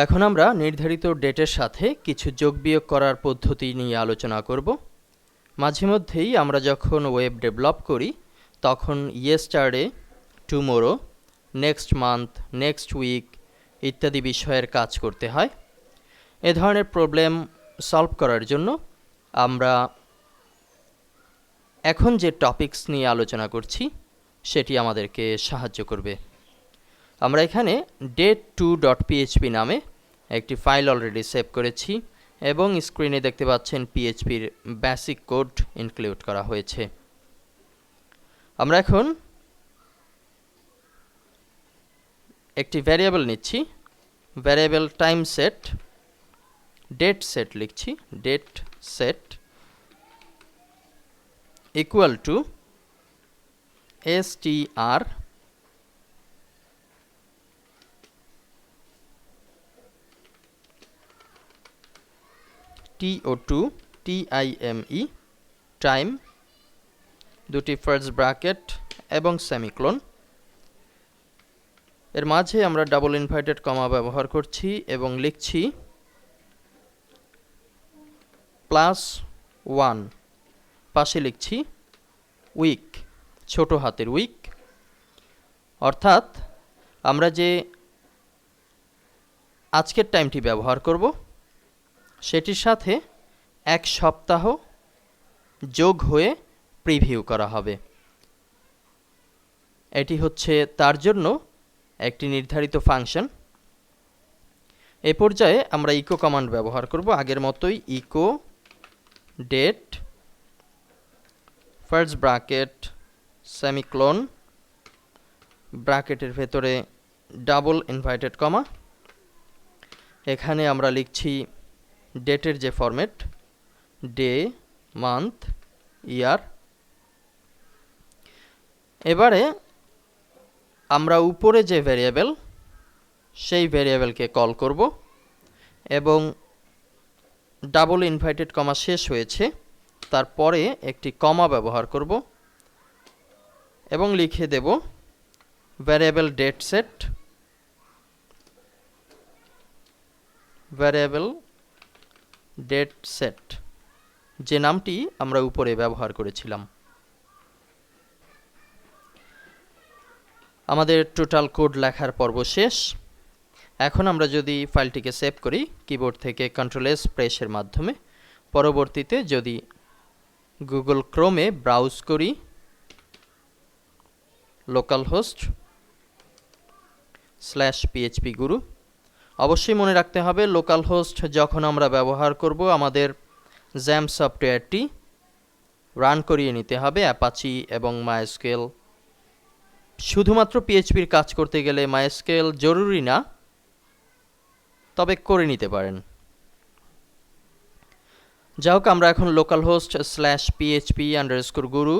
এখন আমরা নির্ধারিত ডেটের সাথে কিছু যোগ বিয়োগ করার পদ্ধতি নিয়ে আলোচনা করব। মাঝে মধ্যেই আমরা যখন ওয়েব ডেভেলপ করি তখন yesterday, tomorrow, next month, next week ইত্যাদি বিষয়ের কাজ করতে হয়। এ ধরনের প্রবলেম সলভ করার জন্য আমরা এখন যে টপিকস নিয়ে আলোচনা করছি সেটি আমাদেরকে সাহায্য করবে। আমরা এখানে date2.php নামে একটি ফাইল অলরেডি সেভ করেছি এবং স্ক্রিনে দেখতে পাচ্ছেন পিএইচপির বেসিক কোড ইনক্লুড করা হয়েছে। আমরা এখন একটি ভ্যারিয়েবল নিচ্ছি, variable time set, date set লিখছি, date set equal to str to time time, দুটি ফার্স্ট ব্র্যাকেট এবং সেমিকোলন। এর মাঝে আমরা ডাবল ইনভার্টেড কমা ব্যবহার করছি এবং লিখছি +1, পাশে লিখছি উইক, ছোট হাতের উইক, অর্থাৎ আমরা যে আজকের টাইমটি ব্যবহার করব সেটির সাথে এক সপ্তাহ যোগ হয়ে প্রিভিউ করা হবে। এটি হচ্ছে তার জন্য একটি নির্ধারিত ফাংশন। এ পর্যায়ে আমরা ইকো কমান্ড ব্যবহার করব, আগের মতোই echo date first bracket semicolon, ব্র্যাকেটের ভেতরে ডাবল ইনভার্টেড কমা। এখানে আমরা লিখছি ডেটের যে ফরম্যাট, ডে, মান্থ, ইয়ার। এবারে আমরা উপরে যে ভ্যারিয়েবল সেই ভ্যারিয়েবলকে কল করব এবং ডাবল ইনভার্টেড কমা শেষ হয়েছে তারপরে একটি কমা ব্যবহার করব এবং লিখে দেব variable date set, variable date set, যে নামটি আমরা উপরে ব্যবহার করেছিলাম। আমাদের টোটাল কোড লেখার পর্ব শেষ। এখন আমরা যদি ফাইলটিকে সেভ করি কিবোর্ড থেকে Ctrl+S প্রেসের মাধ্যমে, পরবর্তীতে যদি গুগল ক্রোমে ব্রাউজ করি localhost/phpguru, অবশ্যই মনে রাখতে হবে লোকাল হোস্ট যখন আমরা ব্যবহার করব আমাদের জ্যাম সফটওয়্যারটি রান করিয়ে নিতে হবে অ্যাপাচি এবং মাইস্কুয়েল। শুধুমাত্র পিএইচপির কাজ করতে গেলে মাইস্কুয়েল জরুরি না, তবে করে নিতে পারেন। যাই হোক, আমরা এখন localhost/php_guru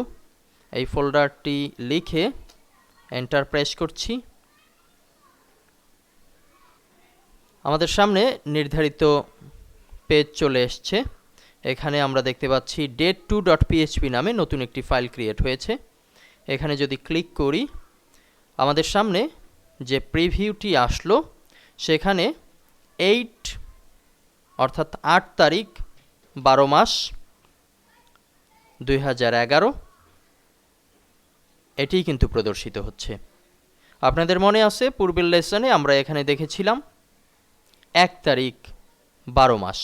এই ফোল্ডারটি লিখে এন্টার প্রেস করছি। আমাদের সামনে নির্ধারিত পেজ চলে এসছে। এখানে আমরা দেখতে পাচ্ছি date2.php নামে নতুন একটি ফাইল ক্রিয়েট হয়েছে। এখানে যদি ক্লিক করি আমাদের সামনে যে প্রিভিউটি আসলো সেখানে 8 অর্থাৎ 8 তারিখ 12 মাস 2011 এটিই কিন্তু প্রদর্শিত হচ্ছে। আপনাদের মনে আছে পূর্বের লেসনে আমরা এখানে দেখেছিলাম 1 তারিখ 12 মাস।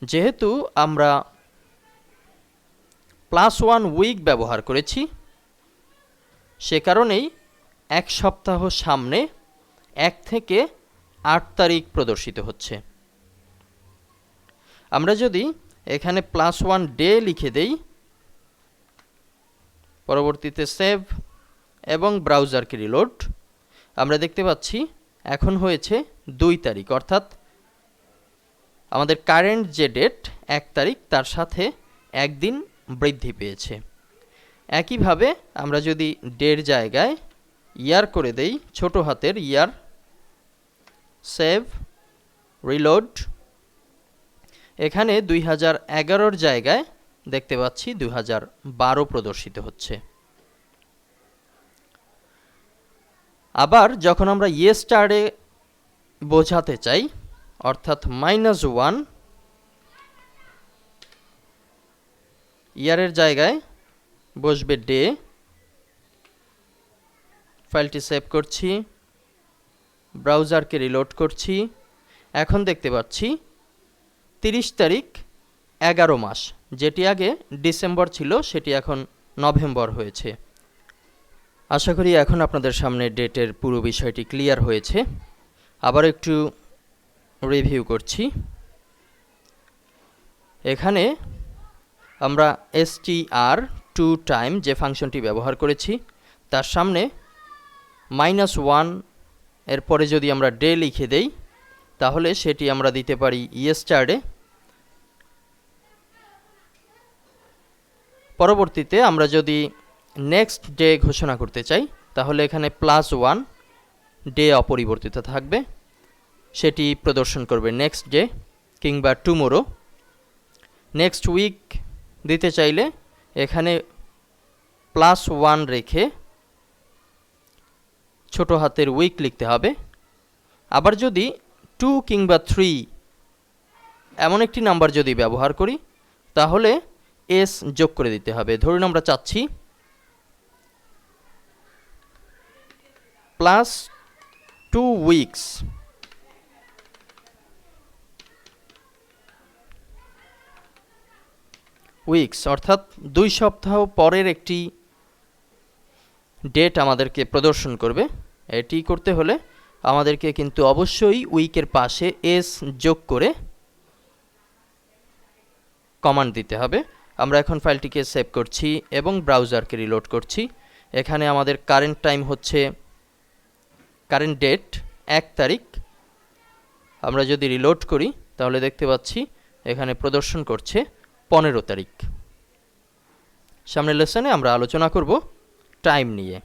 যেহেতু আমরা +1 উইক ব্যবহার করেছি সে কারণেই এক সপ্তাহ সামনে 1 থেকে 8 তারিখ প্রদর্শিত হচ্ছে। আমরা যদি এখানে +1 ডে লিখে দেই, পরবর্তীতে সেভ এবং ব্রাউজারকে রিলোড, আমরা দেখতে পাচ্ছি এখন হয়েছে 2 তারিখ, অর্থাৎ আমাদের কারেন্ট যে ডেট 1 তারিখ তার সাথে একদিন বৃদ্ধি পেয়েছে। একইভাবে আমরা যদি ডের জায়গায় ইয়ার করে দেই, ছোট হাতের ইয়ার, সেভ, রিলোড, এখানে 2011 জায়গায় দেখতে পাচ্ছি 2012 প্রদর্শিত হচ্ছে। আবার যখন আমরা ইয়েস্টারডে বোঝাতে চাই, অর্থাৎ -1 ইয়ারের জায়গায় বসবে ডে। ফাইলটি সেভ করছি, ব্রাউজারকে রিলোড করছি। এখন দেখতে পাচ্ছি 30 তারিখ 11 মাস, যেটি আগে ডিসেম্বর ছিল সেটি এখন নভেম্বর হয়েছে। আশা করি এখন আপনাদের সামনে ডেটের পুরো বিষয়টি ক্লিয়ার হয়েছে। আবার একটু রিভিউ করছি। এখানে আমরা str2time যে ফাংশনটি ব্যবহার করেছি তার সামনে -1 এর পরে যদি আমরা ডে লিখে দেই তাহলে সেটি আমরা দিতে পারি ইয়েস্টারডে। পরবর্তীতে আমরা যদি নেক্সট ডে ঘোষণা করতে চাই তাহলে এখানে +1, ডে অপরিবর্তিত থাকবে, সেটি প্রদর্শন করবে নেক্সট ডে কিংবা টুমোরো। নেক্সট উইক দিতে চাইলে এখানে +1 রেখে ছোট হাতের উইক লিখতে হবে। আবার যদি 2 কিংবা 3 এমন একটি নাম্বার যদি ব্যবহার করি তাহলে এস যোগ করে দিতে হবে। ধরুন আমরা চাচ্ছি +2 উইকস, অর্থাৎ 2 সপ্তাহ পরের একটি ডেট আমাদেরকে প্রদর্শন করবে। এটি করতে হলে আমাদেরকে কিন্তু অবশ্যই উইকের পাশে এস যোগ করে কমান্ড দিতে হবে। আমরা এখন ফাইলটিকে সেভ করছি এবং ব্রাউজারকে রিলোড করছি। এখানে আমাদের কারেন্ট টাইম হচ্ছে, কারেন্ট ডেট 1 তারিখ। আমরা যদি রিলোড করি তাহলে দেখতে পাচ্ছি এখানে প্রদর্শন করছে 15 তারিখ। সামনের লেসনে আমরা আলোচনা করব টাইম নিয়ে।